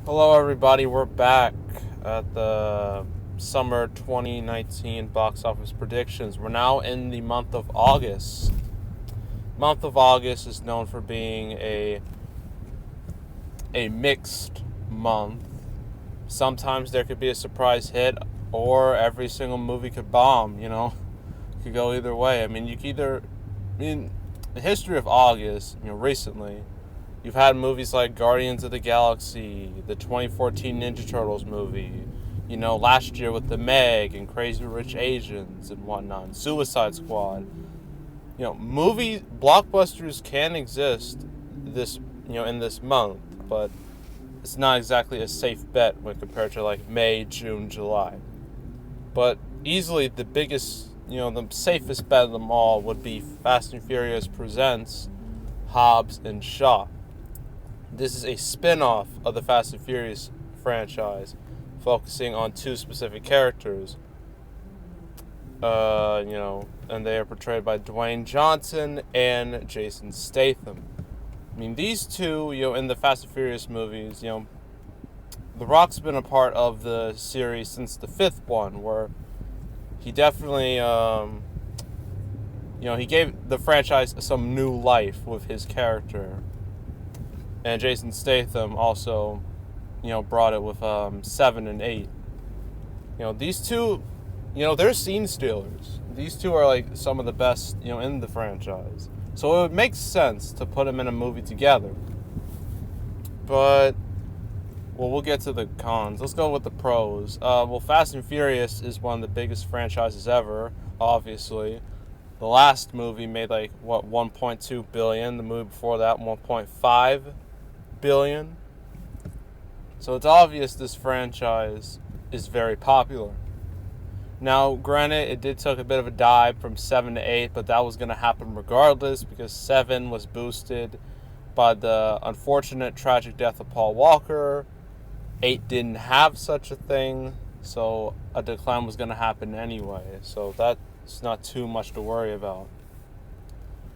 Hello, everybody. We're back at the summer 2019 box office predictions. We're now in the month of August. Month of August is known for being a mixed month. Sometimes there could be a surprise hit, or every single movie could bomb. It could go either way. The history of August, recently. You've had movies like Guardians of the Galaxy, the 2014 Ninja Turtles movie, last year with The Meg and Crazy Rich Asians and whatnot, and Suicide Squad. Movie blockbusters can exist in this month, but it's not exactly a safe bet when compared to like May, June, July. But easily the biggest, the safest bet of them all would be Fast and Furious presents Hobbs and Shaw. This is a spin-off of the Fast and Furious franchise, focusing on two specific characters. And they are portrayed by Dwayne Johnson and Jason Statham. These two, in the Fast and Furious movies, The Rock's been a part of the series since the fifth one, where he definitely, he gave the franchise some new life with his character. And Jason Statham also, brought it with 7 and 8. These two, they're scene stealers. These two are like some of the best, in the franchise. So it would make sense to put them in a movie together. But, we'll get to the cons. Let's go with the pros. Fast and Furious is one of the biggest franchises ever, obviously. The last movie made 1.2 billion. The movie before that, 1.5 billion. So it's obvious this franchise is very popular. Now, granted, it did take a bit of a dive from 7 to 8, but that was going to happen regardless because 7 was boosted by the unfortunate tragic death of Paul Walker. 8 didn't have such a thing, so a decline was going to happen anyway. So that's not too much to worry about.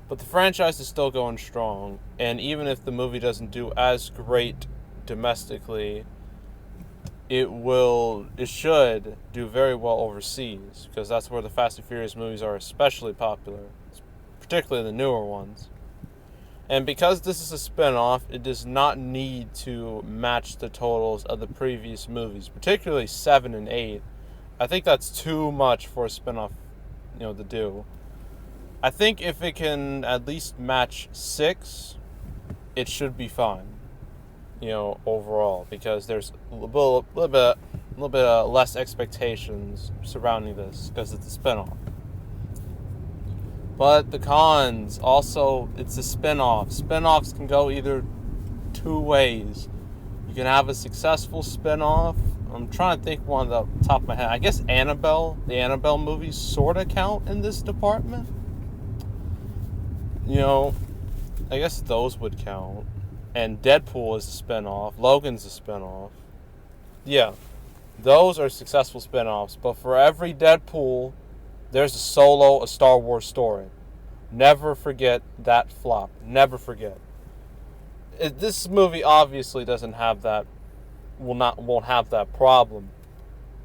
But the franchise is still going strong, and even if the movie doesn't do as great domestically, it should do very well overseas, because that's where the Fast and Furious movies are especially popular, particularly the newer ones. And because this is a spin-off, it does not need to match the totals of the previous movies, particularly 7 and 8. I think that's too much for a spin-off, to do. I think if it can at least match 6, it should be fine, overall, because there's a little bit less expectations surrounding this because it's a spinoff. But the cons, also, it's a spinoff. Spinoffs can go either two ways. You can have a successful spinoff. I'm trying to think one off the top of my head. I guess the Annabelle movies sort of count in this department. I guess those would count. And Deadpool is a spinoff. Logan's a spinoff. Yeah, those are successful spinoffs. But for every Deadpool, there's a Star Wars story. Never forget that flop. Never forget. This movie obviously doesn't have that. Won't have that problem.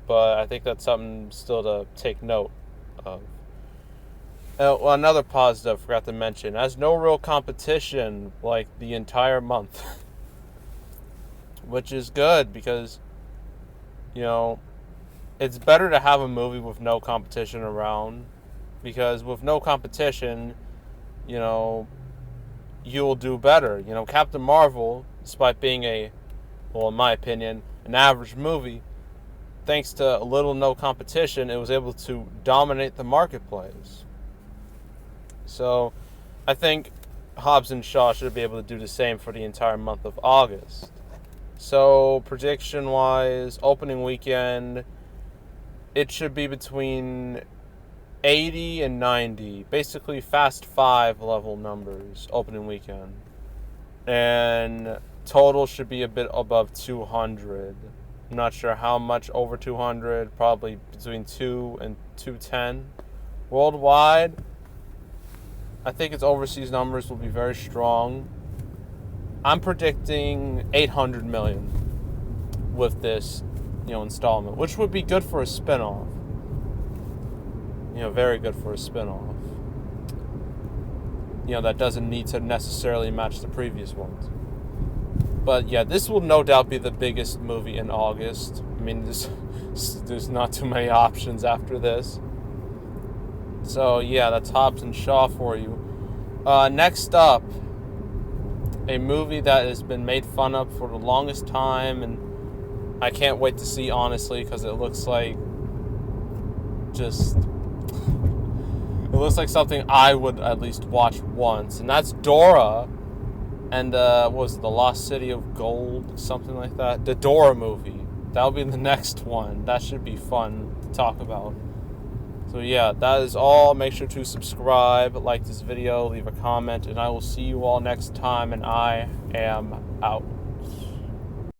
But I think that's something still to take note of. Another positive I forgot to mention, has no real competition the entire month. Which is good because, it's better to have a movie with no competition around. Because with no competition, you'll do better. Captain Marvel, despite being in my opinion, an average movie, thanks to little no competition, it was able to dominate the marketplace. So, I think Hobbs and Shaw should be able to do the same for the entire month of August. So, prediction-wise, opening weekend, it should be between 80 and 90. Basically, Fast 5 level numbers, opening weekend. And total should be a bit above 200. I'm not sure how much over 200, probably between 2 and 210. Worldwide, I think its overseas numbers will be very strong. I'm predicting 800 million. with this, installment, which would be good for a spinoff. Very good for a spinoff. That doesn't need to necessarily match the previous ones. But yeah, this will no doubt be the biggest movie in August. I mean, there's not too many options after this. So yeah, that's Hobbs and Shaw for you. Next up, a movie that has been made fun of for the longest time, and I can't wait to see, honestly, because it looks like something I would at least watch once, and that's Dora. And what was it, The Lost City of Gold, something like that? The Dora movie. That'll be the next one. That should be fun to talk about. So yeah, that is all. Make sure to subscribe, like this video, leave a comment, and I will see you all next time, and I am out.